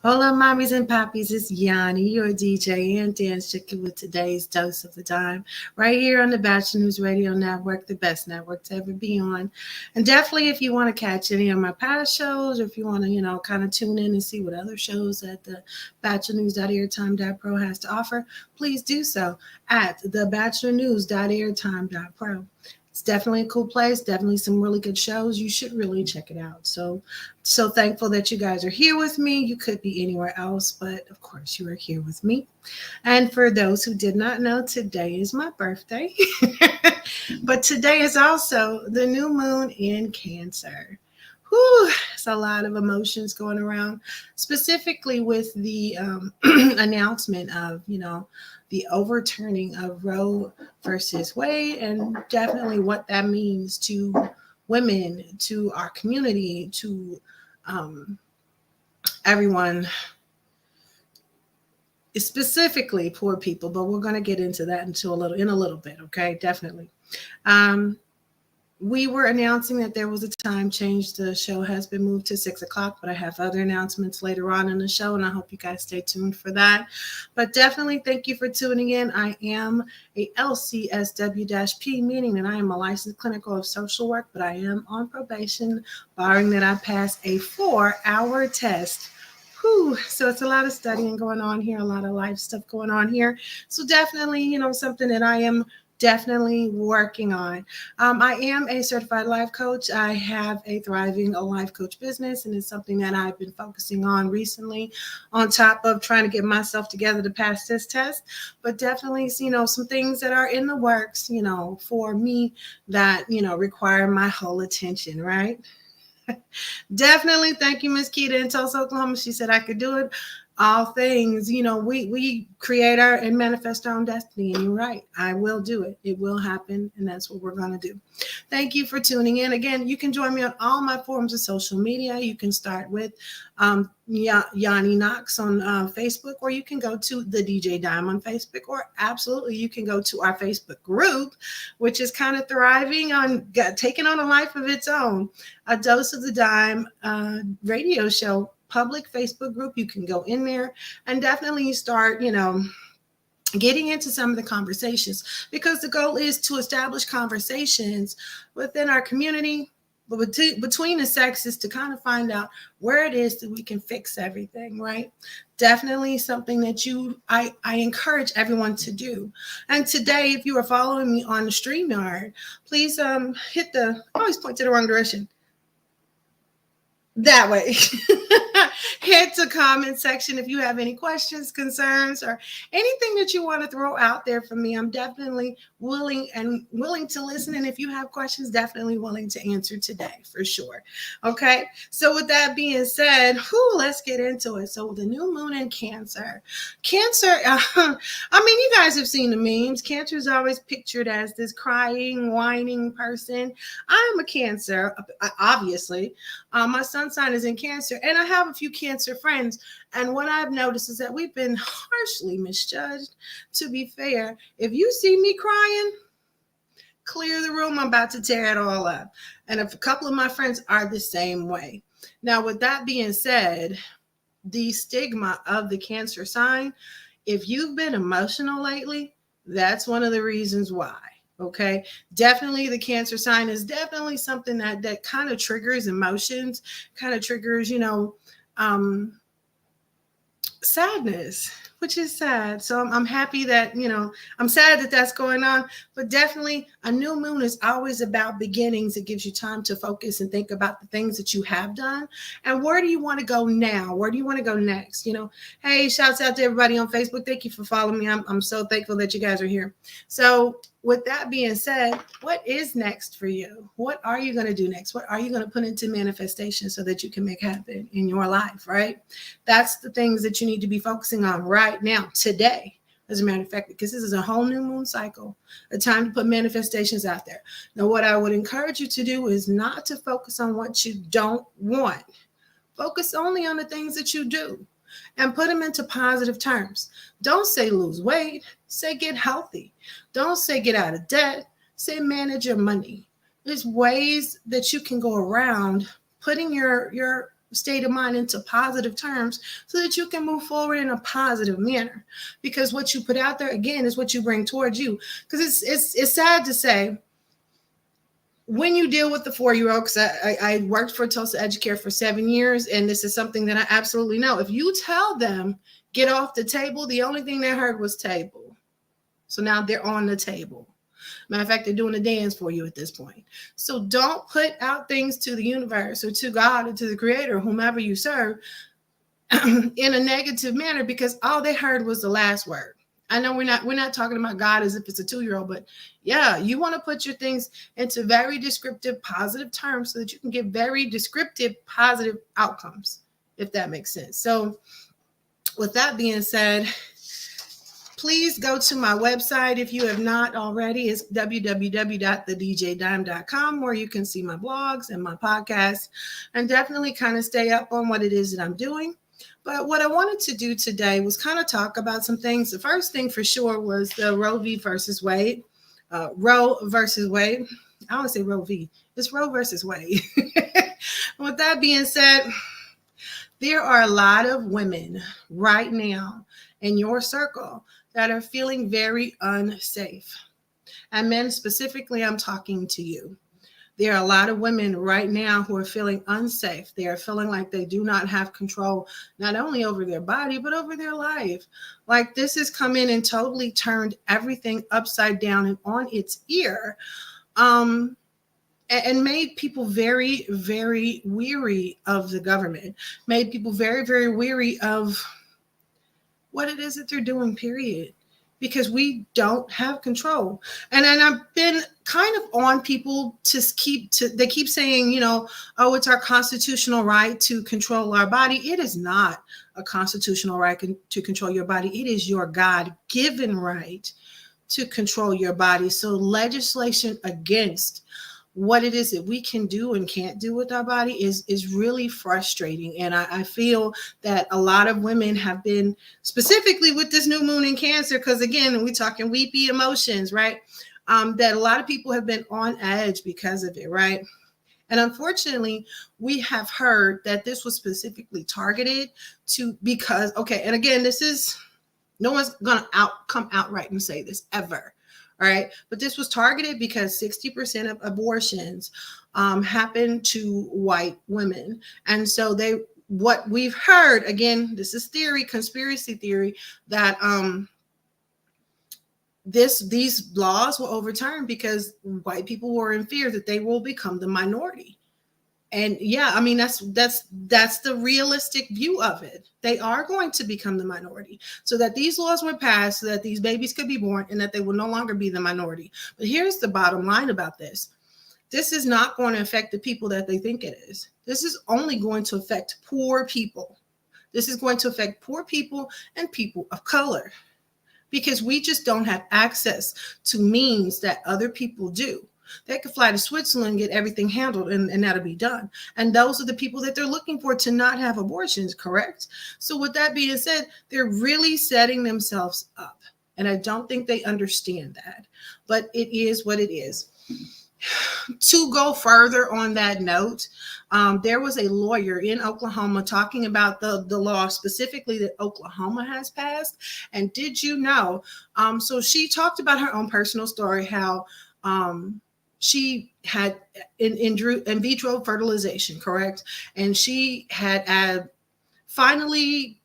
Hola, mommies and poppies. It's Yawnie, your DJ and dance chicken with today's dose of the dime, right here on the Batchelor News Radio Network, the best network to ever be on. And definitely, if you want to catch any of my past shows, or if you want to, kind of tune in and see what other shows that the BatchelorNews.airtime.pro has to offer, please do so at the BatchelorNews.airtime.pro. It's definitely a cool place. Definitely some really good shows. You should really check it out. So thankful that you guys are here with me. You could be anywhere else, but of course you are here with me. And for those who did not know, today is my birthday. But today is also the new moon in Cancer. Whew, it's a lot of emotions going around, specifically with the announcement of, the overturning of Roe versus Wade, and definitely what that means to women, to our community, to um, everyone, specifically poor people. But we're going to get into that in a little bit. Okay, definitely. Um, we were announcing that there was a time change. The show has been moved to 6 o'clock, but I have other announcements later on in the show, and I hope you guys stay tuned for that. But definitely thank you for tuning in. I am a LCSW-P, meaning that I am a licensed clinical of social work, but I am on probation, barring that I pass a 4-hour test. Whew. So it's a lot of studying going on here, a lot of life stuff going on here. So definitely, something that I am definitely working on. I am a certified life coach. I have a thriving life coach business, and it's something that I've been focusing on recently, on top of trying to get myself together to pass this test. But definitely, some things that are in the works, for me that, require my whole attention, right? Definitely. Thank you, Miss Keita in Tulsa, Oklahoma. She said I could do it. All things, we create our and manifest our own destiny. And you're right. I will do it. It will happen. And that's what we're going to do. Thank you for tuning in. Again, you can join me on all my forms of social media. You can start with Yawnie Knox on Facebook, or you can go to the DJ Dime on Facebook, or absolutely you can go to our Facebook group, which is kind of thriving on taking on a life of its own. A Dose of the Dime radio show public Facebook group. You can go in there and definitely start, getting into some of the conversations, because the goal is to establish conversations within our community, but between the sexes, to kind of find out where it is that we can fix everything, right? Definitely something that I encourage everyone to do. And today, if you are following me on the StreamYard, please hit I always point to the wrong direction. That way. Hit the comment section if you have any questions, concerns, or anything that you want to throw out there for me. I'm definitely willing to listen. And if you have questions, definitely willing to answer today for sure. Okay. So with that being said, let's get into it. So the new moon in Cancer. Cancer, you guys have seen the memes. Cancer is always pictured as this crying, whining person. I'm a Cancer, obviously. My sun sign is in Cancer, and I have a few Cancer friends. And what I've noticed is that we've been harshly misjudged. To be fair, if you see me crying, clear the room. I'm about to tear it all up. And a couple of my friends are the same way. Now, with that being said, the stigma of the Cancer sign, if you've been emotional lately, that's one of the reasons why. Okay, definitely the Cancer sign is definitely something that kind of triggers emotions, kind of triggers, um, sadness, which is sad. So I'm happy that, I'm sad that that's going on, but definitely a new moon is always about beginnings. It gives you time to focus and think about the things that you have done and where do you want to go now? Where do you want to go next? Hey, shouts out to everybody on Facebook. Thank you for following me. I'm so thankful that you guys are here. So with that being said, what is next for you? What are you going to do next? What are you going to put into manifestation so that you can make happen in your life, right? That's the things that you need to be focusing on right now, today, as a matter of fact, because this is a whole new moon cycle, a time to put manifestations out there. Now, what I would encourage you to do is not to focus on what you don't want. Focus only on the things that you do and put them into positive terms. Don't say lose weight, say get healthy. Don't say get out of debt, say manage your money. There's ways that you can go around putting your state of mind into positive terms so that you can move forward in a positive manner. Because what you put out there, again, is what you bring towards you. Because it's sad to say, when you deal with the 4-year-old, because I worked for Tulsa Educare for 7 years, and this is something that I absolutely know. If you tell them, get off the table, the only thing they heard was table. So now they're on the table. Matter of fact, they're doing a dance for you at this point. So don't put out things to the universe or to God or to the creator, whomever you serve, in a negative manner, because all they heard was the last word. I know we're not talking about God as if it's a 2-year-old, but yeah, you want to put your things into very descriptive, positive terms so that you can get very descriptive, positive outcomes, if that makes sense. So with that being said, please go to my website if you have not already. It's www.thedjdime.com, where you can see my blogs and my podcasts and definitely kind of stay up on what it is that I'm doing. But what I wanted to do today was kind of talk about some things. The first thing for sure was the Roe v. versus Wade. Roe versus Wade. I don't say Roe v. It's Roe versus Wade. With that being said, there are a lot of women right now in your circle that are feeling very unsafe. And men specifically, I'm talking to you. There are a lot of women right now who are feeling unsafe. They are feeling like they do not have control, not only over their body, but over their life. Like this has come in and totally turned everything upside down and on its ear, and made people very, very weary of the government, made people very, very weary of what it is that they're doing, period. Because we don't have control. And I've been kind of on people they keep saying, oh, it's our constitutional right to control our body. It is not a constitutional right to control your body. It is your God-given right to control your body. So legislation against what it is that we can do and can't do with our body is really frustrating. And I feel that a lot of women have been, specifically with this new moon in Cancer, because again, we're talking weepy emotions, right? That a lot of people have been on edge because of it, right? And unfortunately, we have heard that this was specifically targeted because, okay, and again, no one's going to come outright and say this ever. All right. But this was targeted because 60% of abortions happen to white women. And so what we've heard, again, this is theory, conspiracy theory, that these laws were overturned because white people were in fear that they will become the minority. And yeah, I mean, that's the realistic view of it. They are going to become the minority, so that these laws were passed so that these babies could be born and that they will no longer be the minority. But here's the bottom line about this. This is not going to affect the people that they think it is. This is only going to affect poor people. This is going to affect poor people and people of color, because we just don't have access to means that other people do. They could fly to Switzerland and get everything handled, and that'll be done. And those are the people that they're looking for to not have abortions, correct? So with that being said, they're really setting themselves up. And I don't think they understand that. But it is what it is. To go further on that note, there was a lawyer in Oklahoma talking about the law specifically that Oklahoma has passed. And did you know? So she talked about her own personal story, how she had in vitro fertilization, correct? And she had finally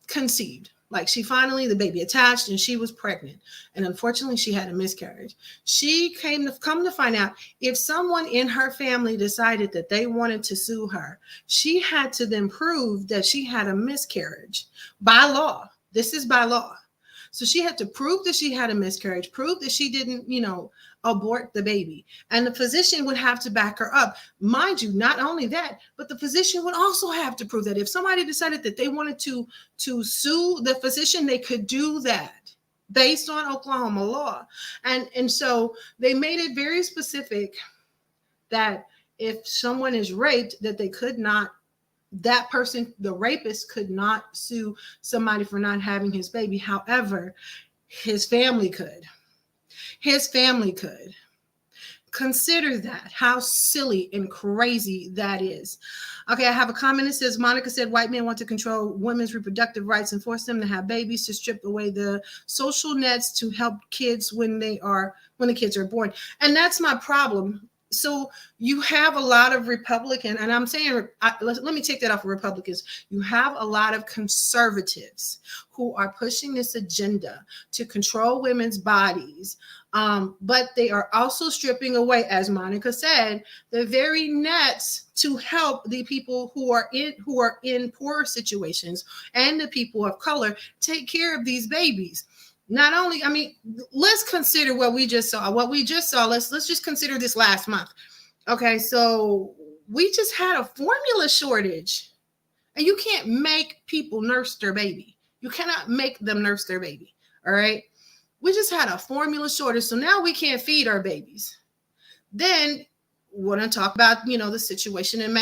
conceived. Like the baby attached and she was pregnant. And unfortunately, she had a miscarriage. She come to find out, if someone in her family decided that they wanted to sue her, she had to then prove that she had a miscarriage by law. This is by law. So she had to prove that she had a miscarriage, prove that she didn't, abort the baby. And the physician would have to back her up. Mind you, not only that, but the physician would also have to prove that if somebody decided that they wanted to sue the physician, they could do that based on Oklahoma law. And so they made it very specific that if someone is raped, that they could not, that person, the rapist, could not sue somebody for not having his baby. However, his family could. Consider that, how silly and crazy that is. Okay, I have a comment that says, Monica said white men want to control women's reproductive rights and force them to have babies to strip away the social nets to help kids when the kids are born. And that's my problem. So you have a lot of Republican, and I'm saying, let me take that off of Republicans. You have a lot of conservatives who are pushing this agenda to control women's bodies. But they are also stripping away, as Monica said, the very nets to help the people who are in poorer situations and the people of color take care of these babies. Not only, I mean, let's consider what we just saw. Let's just consider this last month. Okay, so we just had a formula shortage, and you can't make people nurse their baby. You cannot make them nurse their baby. All right. We just had a formula shortage, so now we can't feed our babies. Then we're going to talk about, the situation in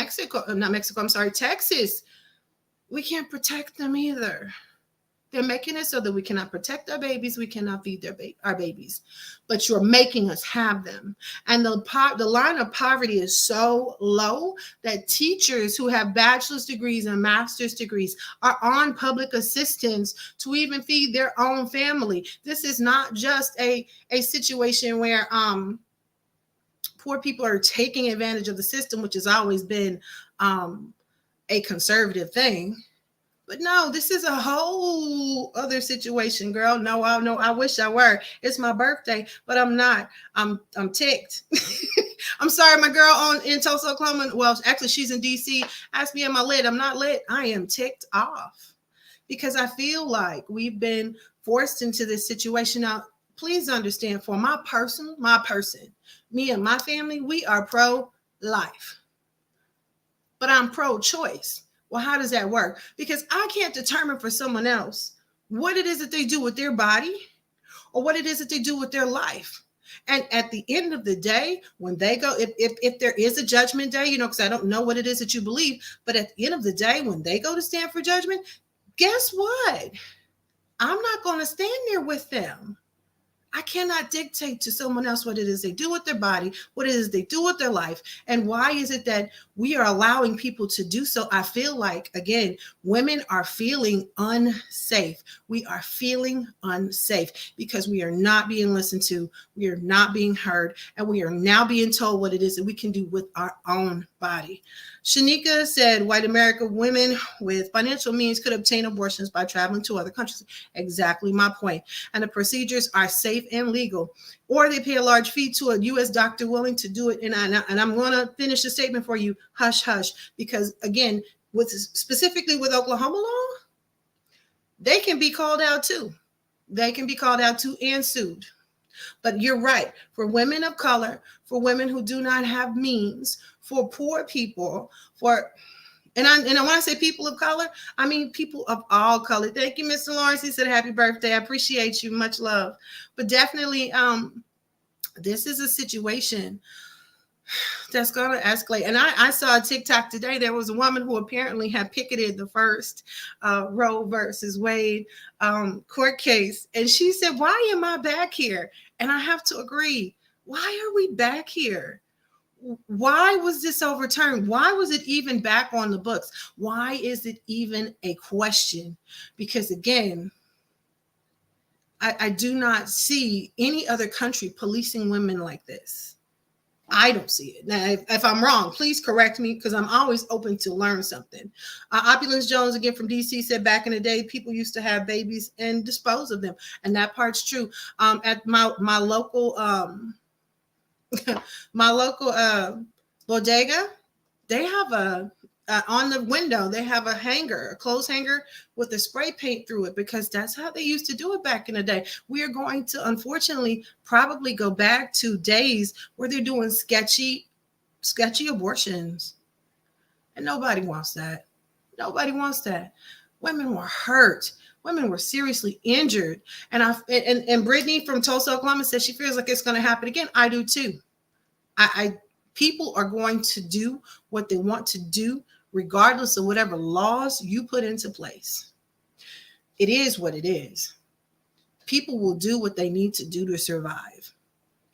Texas. We can't protect them either. They're making it so that we cannot protect our babies. We cannot feed our babies, but you're making us have them. And the line of poverty is so low that teachers who have bachelor's degrees and master's degrees are on public assistance to even feed their own family. This is not just a situation where poor people are taking advantage of the system, which has always been a conservative thing. But no, this is a whole other situation, girl. No, I wish I were. It's my birthday, but I'm not. I'm ticked. I'm sorry, my girl in Tulsa, Oklahoma. Well, actually, she's in DC. Ask me, am I lit? I'm not lit. I am ticked off because I feel like we've been forced into this situation. Now, please understand, for my person, me and my family, we are pro-life, but I'm pro-choice. Well, how does that work? Because I can't determine for someone else what it is that they do with their body or what it is that they do with their life. And at the end of the day, when they go, if there is a judgment day, because I don't know what it is that you believe, but at the end of the day, when they go to stand for judgment, guess what? I'm not going to stand there with them. I cannot dictate to someone else what it is they do with their body, what it is they do with their life, and why is it that we are allowing people to do so. I feel like, again, women are feeling unsafe. We are feeling unsafe because we are not being listened to, we are not being heard, and we are now being told what it is that we can do with our own body. Shanika said, white America women with financial means could obtain abortions by traveling to other countries. Exactly my point. And the procedures are safe and legal, or they pay a large fee to a U.S. doctor willing to do it. And I'm going to finish the statement for you. Hush, hush. Because again, specifically with Oklahoma law, they can be called out too. They can be called out too and sued. But you're right. For women of color, for women who do not have means, for poor people, and when I say people of color, I mean people of all color. Thank you, Mr. Lawrence. He said happy birthday. I appreciate you. Much love. But definitely, this is a situation that's going to escalate. And I saw a TikTok today. There was a woman who apparently had picketed the first Roe versus Wade court case. And she said, why am I back here? And I have to agree. Why are we back here? Why was this overturned? Why was it even back on the books? Why is it even a question? Because again, I do not see any other country policing women like this. I don't see it. Now, if I'm wrong, please correct me because I'm always open to learn something. Opulence Jones, again from DC, said back in the day, people used to have babies and dispose of them. And that part's true. At my local bodega, they have on the window, they have a clothes hanger with a spray paint through it because that's how they used to do it back in the day. We are going to, unfortunately, probably go back to days where they're doing sketchy abortions. And nobody wants that. Nobody wants that. Women were hurt. Women were seriously injured. And Brittany from Tulsa, Oklahoma says she feels like it's going to happen again. I do too. People are going to do what they want to do, regardless of whatever laws you put into place. It is what it is. People will do what they need to do to survive.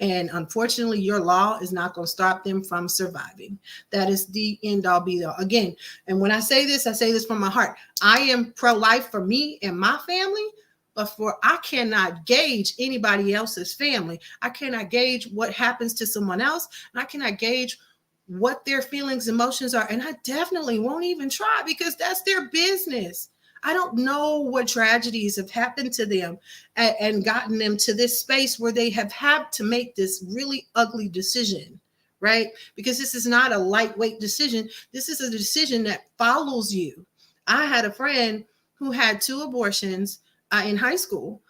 And unfortunately, your law is not going to stop them from surviving. That is the end all be all. Again, and when I say this from my heart. I am pro-life for me and my family, but for I cannot gauge anybody else's family. I cannot gauge what happens to someone else, and I cannot gauge what their feelings, emotions are. And I definitely won't even try, because that's their business. I don't know what tragedies have happened to them and gotten them to this space where they have had to make this really ugly decision, right? Because this is not a lightweight decision. This is a decision that follows you. I had a friend who had 2 abortions in high school.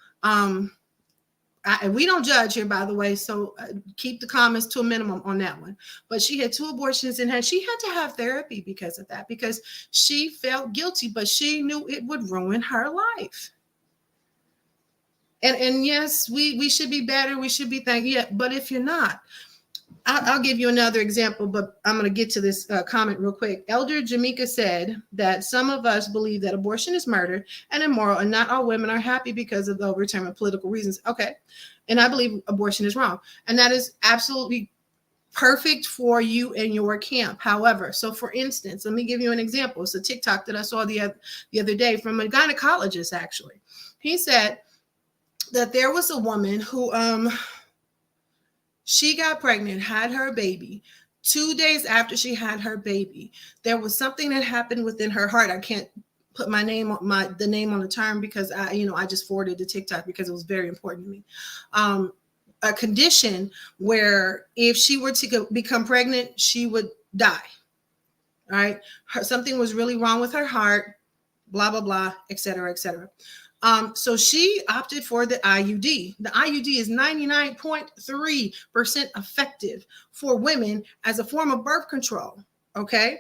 We don't judge here, by the way, so keep the comments to a minimum on that one. But she had 2 abortions, and she had to have therapy because of that, because she felt guilty, but she knew it would ruin her life. And yes, we should be better. We should be thankful. Yeah, but if you're not, I'll give you another example, but I'm going to get to this comment real quick. Elder Jamaica said that some of us believe that abortion is murder and immoral, and not all women are happy because of the overturn political reasons. Okay. And I believe abortion is wrong. And that is absolutely perfect for you and your camp. However, so for instance, let me give you an example. It's a TikTok that I saw the other day from a gynecologist, actually. He said that there was a woman who, she got pregnant, had her baby. 2 days after she had her baby, there was something that happened within her heart. I can't put the name on the term, because I just forwarded the TikTok because it was very important to me. A condition where if she were to become pregnant, she would die. All right. Something was really wrong with her heart, blah, blah, blah, et cetera, et cetera. So she opted for the IUD. The IUD is 99.3% effective for women as a form of birth control. Okay.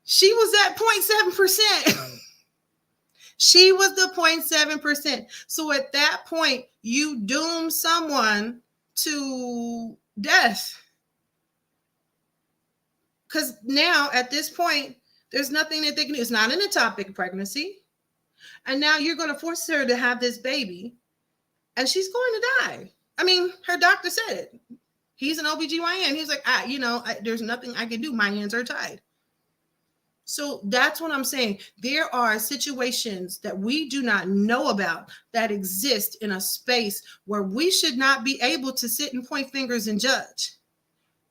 She was at 0.7%. She was the 0.7%. So at that point, you doom someone to death. Because now at this point, there's nothing that they can do. It's not an ectopic pregnancy. And now you're going to force her to have this baby, and she's going to die. I mean, her doctor said it. He's an OBGYN. He's like, there's nothing I can do. My hands are tied. So that's what I'm saying. There are situations that we do not know about that exist in a space where we should not be able to sit and point fingers and judge.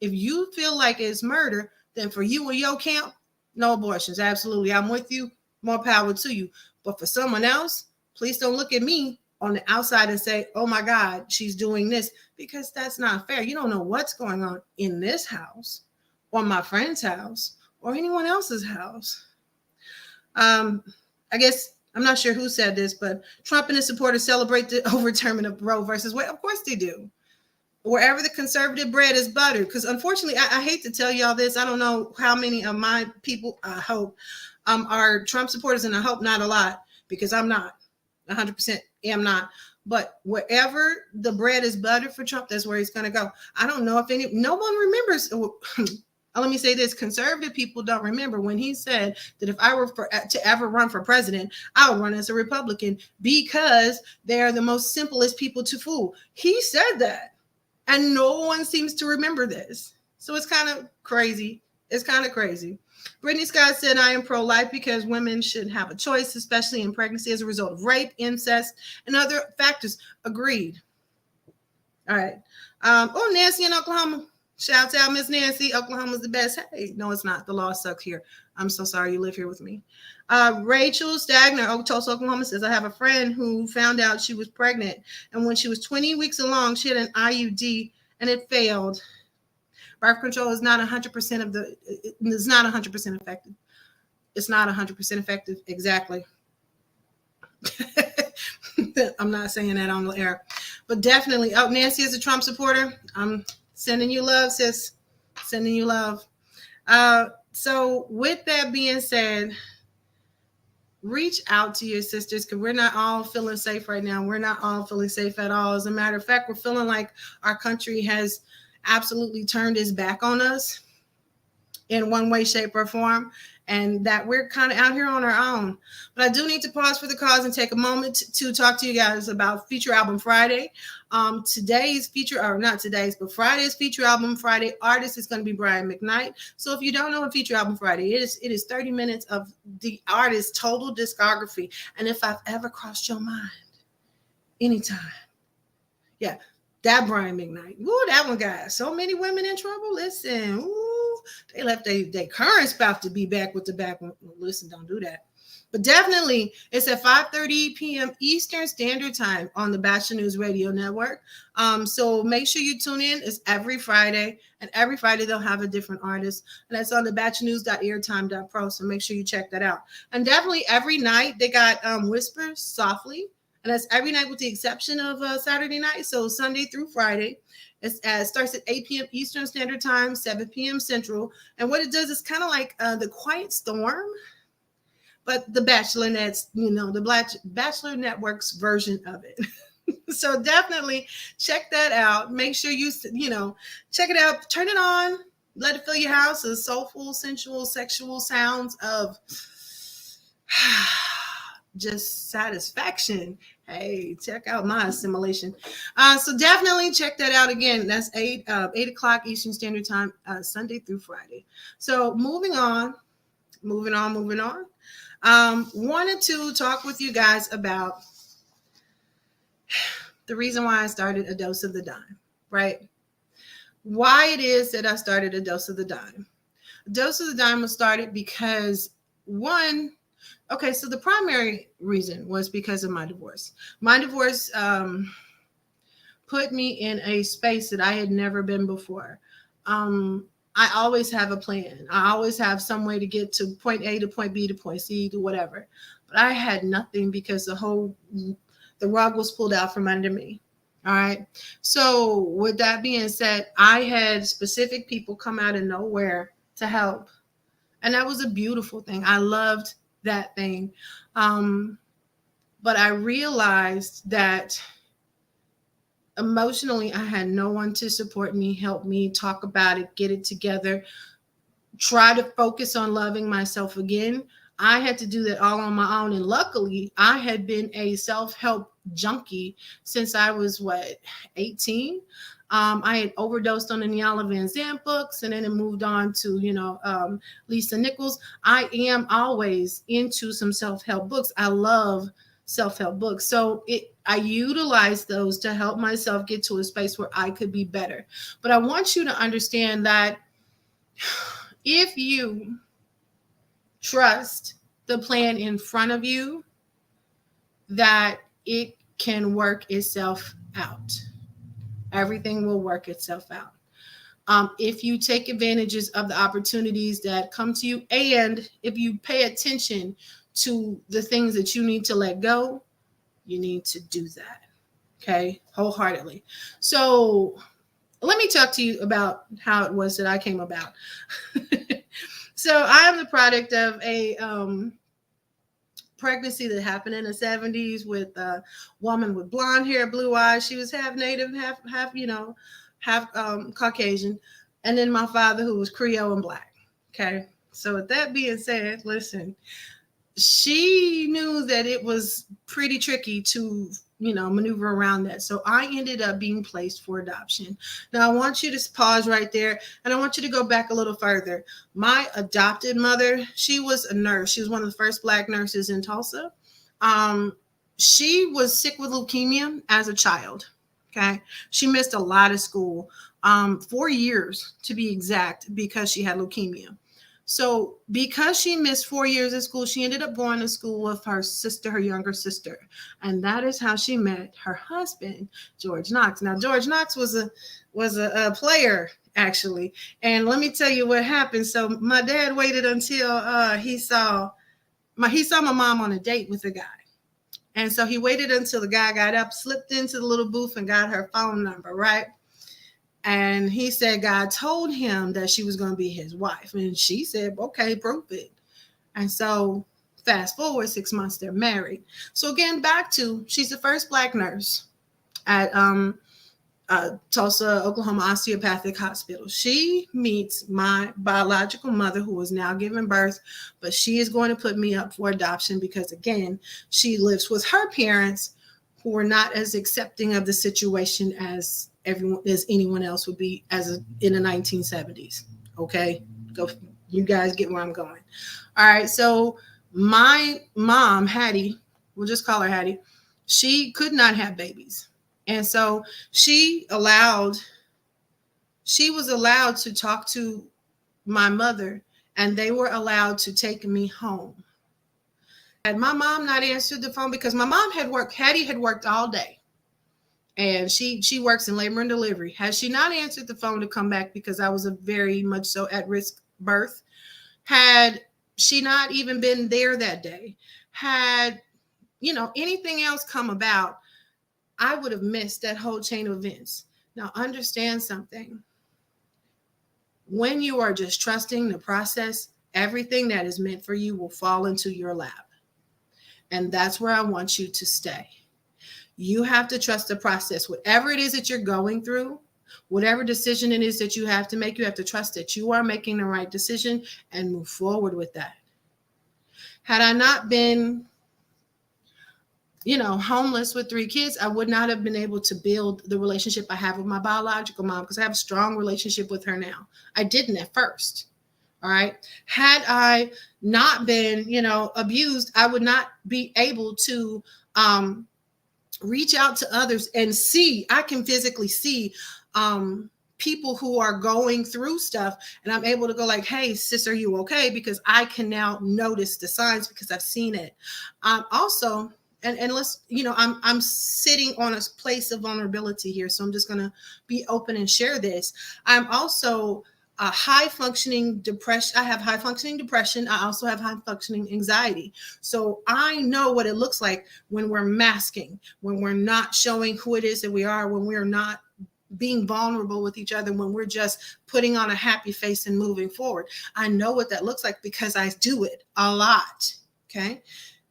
If you feel like it's murder, then for you and your camp, no abortions. Absolutely. I'm with you. More power to you. But for someone else, please don't look at me on the outside and say, oh my God, she's doing this, because that's not fair. You don't know what's going on in this house or my friend's house or anyone else's house. I guess I'm not sure who said this, but Trump and his supporters celebrate the overturn of Roe versus Wade. Of course they do. Wherever the conservative bread is buttered. Because unfortunately, I hate to tell y'all this. I don't know how many of my people, I hope, are Trump supporters, and I hope not a lot, because I'm not 100% am not. But wherever the bread is buttered for Trump, that's where he's going to go. I don't know if no one remembers. Let me say this. Conservative people don't remember when he said that if I were to ever run for president, I would run as a Republican, because they're the most simplest people to fool. He said that, and no one seems to remember this. So it's kind of crazy. It's kind of crazy. Brittany Scott said, I am pro-life because women should have a choice, especially in pregnancy, as a result of rape, incest, and other factors. Agreed. All right. Nancy in Oklahoma. Shouts out, Miss Nancy. Oklahoma's the best. Hey, no, it's not. The law sucks here. I'm so sorry you live here with me. Rachel Stagner, Tulsa, Oklahoma, says, I have a friend who found out she was pregnant, and when she was 20 weeks along, she had an IUD, and it failed. Birth control is not 100% of the, it's not 100% effective. It's not 100% effective. Exactly. I'm not saying that on the air, but definitely. Oh, Nancy is a Trump supporter. I'm sending you love, sis. Sending you love. So with that being said, reach out to your sisters, because we're not all feeling safe right now. We're not all feeling safe at all. As a matter of fact, we're feeling like our country has absolutely turned its back on us in one way, shape, or form. and that we're kind of out here on our own. But I do need to pause for the cause and take a moment to talk to you guys about Feature Album Friday. Today's feature, or not today's, but Friday's Feature Album Friday artist is going to be Brian McKnight. So if you don't know what Feature Album Friday is, it is 30 minutes of the artist's total discography. And if I've ever crossed your mind, anytime, yeah, that Brian McKnight. Ooh, that one got so many women in trouble. Listen, ooh, they left their current spouse to be back with the back one. Listen, don't do that. But definitely, it's at 5:30 p.m. Eastern Standard Time on the Batchelor News Radio Network. So make sure you tune in. It's every Friday, and every Friday they'll have a different artist. And that's on the batchelornews.airtime.pro. So make sure you check that out. And definitely every night they got Whisper Softly. And that's every night with the exception of Saturday night. So Sunday through Friday. It starts at 8 p.m. Eastern Standard Time, 7 p.m. Central. And what it does is kind of like the Quiet Storm, but the Batchelor Net's, the Batchelor Network's version of it. So definitely check that out. Make sure you check it out. Turn it on. Let it fill your house with soulful, sensual, sexual sounds of just satisfaction. Hey, check out my assimilation. So definitely check that out again. That's 8 o'clock Eastern Standard Time, Sunday through Friday. So moving on. Wanted to talk with you guys about the reason why I started A Dose of the Dime, right? Why it is that I started A Dose of the Dime. A Dose of the Dime was started because so the primary reason was because of my divorce. My divorce put me in a space that I had never been before. I always have a plan. I always have some way to get to point A to point B to point C to whatever. But I had nothing because the rug was pulled out from under me. All right. So with that being said, I had specific people come out of nowhere to help. And that was a beautiful thing. I loved that thing. But I realized that emotionally, I had no one to support me, help me, talk about it, get it together, try to focus on loving myself again. I had to do that all on my own. And luckily, I had been a self-help junkie since I was, 18? I had overdosed on the Niala Van Zandt books, and then it moved on to, Lisa Nichols. I am always into some self-help books. I love self-help books. So I utilize those to help myself get to a space where I could be better. But I want you to understand that if you trust the plan in front of you, that it can work itself out. Everything will work itself out. If you take advantages of the opportunities that come to you, and if you pay attention to the things that you need to let go, you need to do that. Okay, wholeheartedly. So let me talk to you about how it was that I came about. So I am the product of a pregnancy that happened in the 70s with a woman with blonde hair, blue eyes. She was half Native, half Caucasian. And then my father, who was Creole and Black. Okay. So with that being said, listen, she knew that it was pretty tricky to, maneuver around that. So I ended up being placed for adoption. Now I want you to pause right there, and I want you to go back a little further. My adopted mother, she was a nurse. She was one of the first Black nurses in Tulsa. She was sick with leukemia as a child. Okay. She missed a lot of school, 4 years to be exact, because she had leukemia. So because she missed 4 years of school, she ended up going to school with her sister, her younger sister. And that is how she met her husband, George Knox. Now, George Knox was a player, actually. And let me tell you what happened. So my dad waited until he saw my mom on a date with a guy. And so he waited until the guy got up, slipped into the little booth, and got her phone number, right? And he said God told him that she was going to be his wife. And she said, okay, prove it. And so fast forward 6 months, they're married. So again, back to, she's the first Black nurse at Tulsa, Oklahoma Osteopathic Hospital. She meets my biological mother, who is now giving birth, but she is going to put me up for adoption because, again, she lives with her parents who are not as accepting of the situation as anyone else would be in the 1970s. Okay, go. You guys get where I'm going. All right. So my mom, Hattie, we'll just call her Hattie. She could not have babies, and so she was allowed to talk to my mother, and they were allowed to take me home. Had my mom not answered the phone, because my mom had worked, Hattie had worked all day, and she works in labor and delivery. Had she not answered the phone to come back, because I was a very much so at risk birth, had she not even been there that day, had anything else come about, I would have missed that whole chain of events. Now, understand something. When you are just trusting the process, everything that is meant for you will fall into your lap. And that's where I want you to stay. You have to trust the process. Whatever it is that you're going through, whatever decision it is that you have to make, you have to trust that you are making the right decision and move forward with that. Had I not been, homeless with 3 kids, I would not have been able to build the relationship I have with my biological mom, because I have a strong relationship with her now. I didn't at first. All right. Had I not been, abused, I would not be able to reach out to others and see. I can physically see people who are going through stuff, and I'm able to go like, hey, sis, are you okay? Because I can now notice the signs because I've seen it. Also, and let's, I'm sitting on a place of vulnerability here, so I'm just going to be open and share this. I'm also a high functioning depression. I have high functioning depression. I also have high functioning anxiety. So I know what it looks like when we're masking, when we're not showing who it is that we are, when we're not being vulnerable with each other, when we're just putting on a happy face and moving forward. I know what that looks like because I do it a lot. Okay.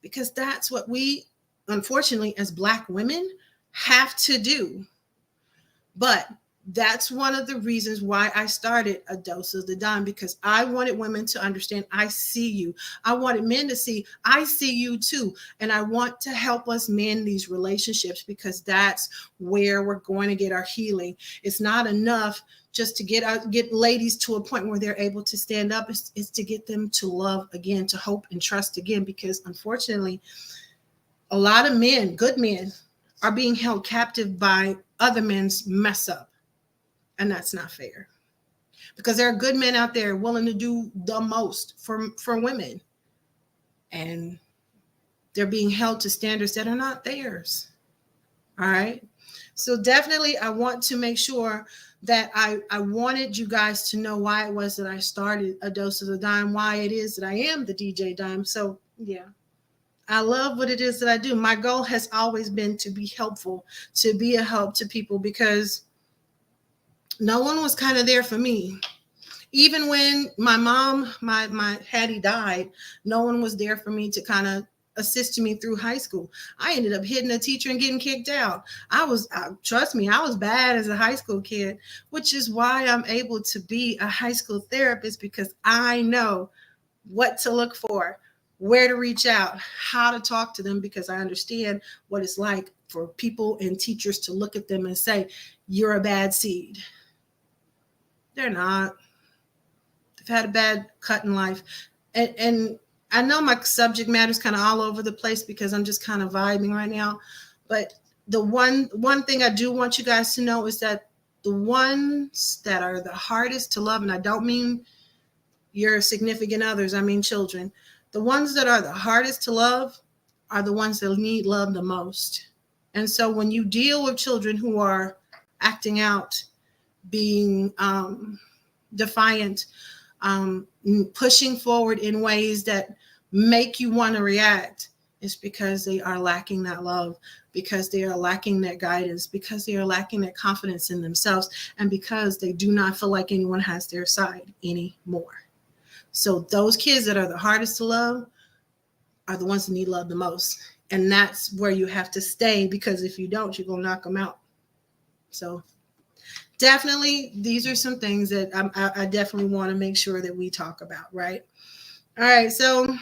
Because that's what we, unfortunately, as Black women have to do. But that's one of the reasons why I started A Dose of the Dime, because I wanted women to understand, I see you. I wanted men to see, I see you too. And I want to help us mend these relationships, because that's where we're going to get our healing. It's not enough just to get ladies to a point where they're able to stand up. It's to get them to love again, to hope and trust again, because unfortunately, a lot of men, good men, are being held captive by other men's mess up. And that's not fair, because there are good men out there willing to do the most for women, and they're being held to standards that are not theirs. All right. So definitely, I want to make sure that I wanted you guys to know why it was that I started A Dose of the Dime, why it is that I am the DJ Dime. So yeah, I love what it is that I do. My goal has always been to be helpful, to be a help to people, because no one was kind of there for me. Even when my mom, my Hattie died, no one was there for me to kind of assist me through high school. I ended up hitting a teacher and getting kicked out. Trust me, I was bad as a high school kid, which is why I'm able to be a high school therapist, because I know what to look for, where to reach out, how to talk to them, because I understand what it's like for people and teachers to look at them and say, you're a bad seed. They're not. They've had a bad cut in life. And I know my subject matter is kind of all over the place because I'm just kind of vibing right now. But the one thing I do want you guys to know is that the ones that are the hardest to love, and I don't mean your significant others, I mean children. The ones that are the hardest to love are the ones that need love the most. And so when you deal with children who are acting out, being defiant, pushing forward in ways that make you want to react, it's because they are lacking that love, because they are lacking that guidance, because they are lacking that confidence in themselves, and because they do not feel like anyone has their side anymore. So those kids that are the hardest to love are the ones that need love the most. And that's where you have to stay, because if you don't, you're going to knock them out. So definitely, these are some things that I definitely want to make sure that we talk about, right? All right, so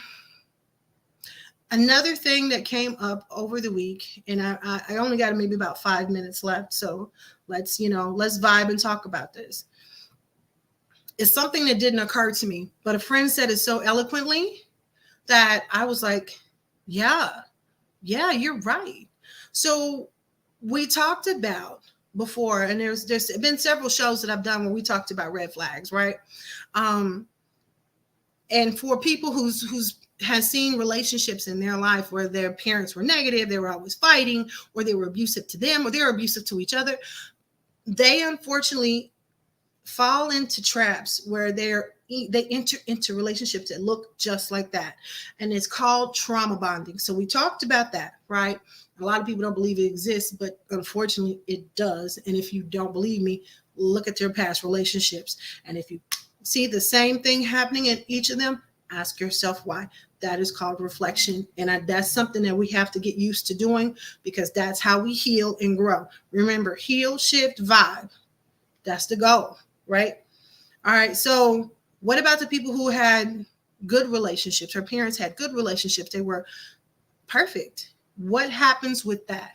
another thing that came up over the week, and I only got maybe about 5 minutes left, so let's vibe and talk about this. It's something that didn't occur to me, but a friend said it so eloquently that I was like, yeah, you're right. So we talked about before, and there's been several shows that I've done where we talked about red flags, right? And for people who's has seen relationships in their life where their parents were negative, they were always fighting, or they were abusive to them, or they were abusive to each other, they unfortunately fall into traps where they enter into relationships that look just like that, and it's called trauma bonding. So we talked about that, right? A lot of people don't believe it exists, but unfortunately it does. And if you don't believe me, look at their past relationships, and if you see the same thing happening in each of them, ask yourself why. That is called reflection, and that's something that we have to get used to doing, because that's how we heal and grow. Remember, heal, shift, vibe. That's the goal, right? All right, so what about the people who had good relationships? Her parents had good relationships. They were perfect. What happens with that?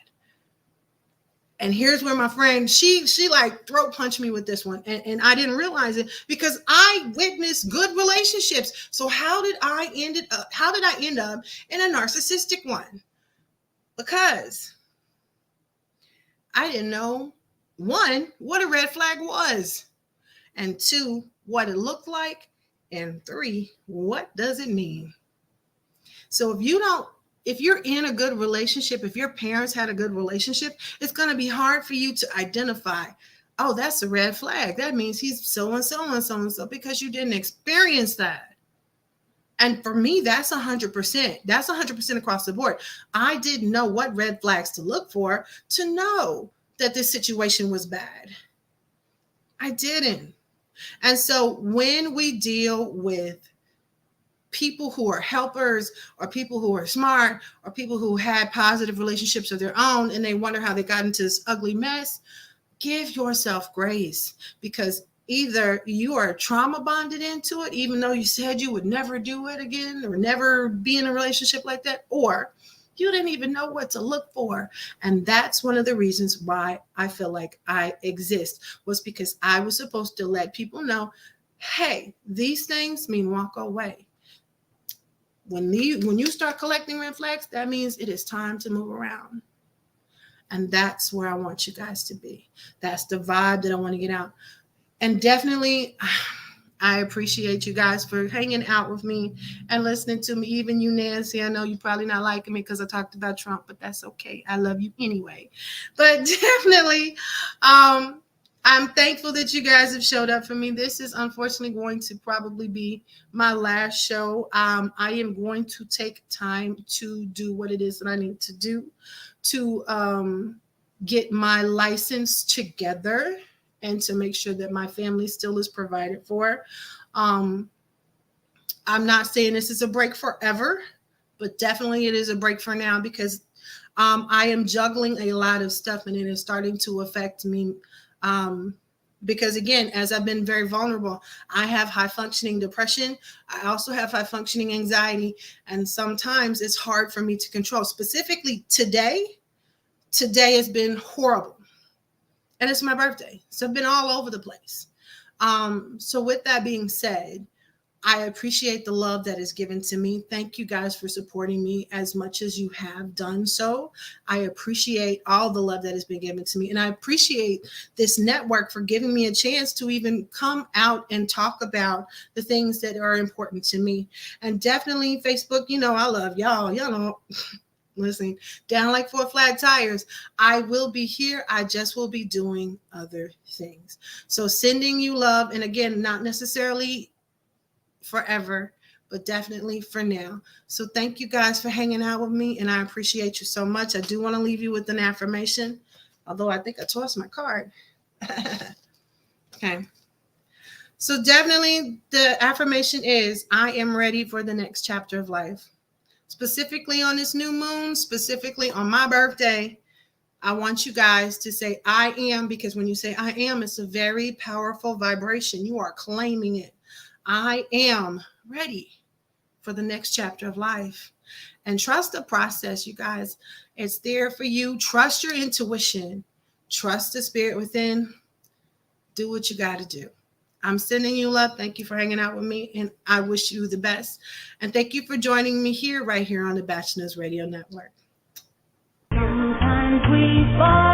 And here's where my friend, she like throat punched me with this one. And I didn't realize it because I witnessed good relationships. So how did I end up in a narcissistic one? Because I didn't know, one, what a red flag was, and two, what it looked like, and three, what does it mean? So if you're in a good relationship, if your parents had a good relationship, it's going to be hard for you to identify, oh, that's a red flag. That means he's so and so and so and so, because you didn't experience that. And for me, that's 100%. That's 100% across the board. I didn't know what red flags to look for to know that this situation was bad. I didn't. And so when we deal with people who are helpers, or people who are smart, or people who had positive relationships of their own, and they wonder how they got into this ugly mess, give yourself grace, because either you are trauma bonded into it, even though you said you would never do it again or never be in a relationship like that, or you didn't even know what to look for. And that's one of the reasons why I feel like I exist, was because I was supposed to let people know, hey, these things mean walk away. When you start collecting red flags, that means it is time to move around. And that's where I want you guys to be. That's the vibe that I want to get out. And definitely, I appreciate you guys for hanging out with me and listening to me. Even you, Nancy, I know you're probably not liking me because I talked about Trump, but that's okay. I love you anyway. But definitely, I'm thankful that you guys have showed up for me. This is unfortunately going to probably be my last show. I am going to take time to do what it is that I need to do to get my license together and to make sure that my family still is provided for. I'm not saying this is a break forever, but definitely it is a break for now, because I am juggling a lot of stuff, and it is starting to affect me. Because again, as I've been very vulnerable, I have high functioning depression. I also have high functioning anxiety. And sometimes it's hard for me to control. Specifically today has been horrible. And it's my birthday. So I've been all over the place. So with that being said, I appreciate the love that is given to me. Thank you guys for supporting me as much as you have done so. I appreciate all the love that has been given to me. And I appreciate this network for giving me a chance to even come out and talk about the things that are important to me. And definitely Facebook, I love y'all. Y'all know, listen, down like 4 flat tires. I will be here. I just will be doing other things. So sending you love. And again, not necessarily forever, but definitely for now. So thank you guys for hanging out with me, and I appreciate you so much. I do want to leave you with an affirmation, although I think I tossed my card. Okay. So definitely the affirmation is, I am ready for the next chapter of life. Specifically on this new moon, specifically on my birthday, I want you guys to say, I am, because when you say I am, it's a very powerful vibration. You are claiming it. I am ready for the next chapter of life. And trust the process, you guys. It's there for you. Trust your intuition. Trust the spirit within. Do what you got to do. I'm sending you love. Thank you for hanging out with me, and I wish you the best. And thank you for joining me right here on the Batchelor's Radio Network. Sometimes we fall.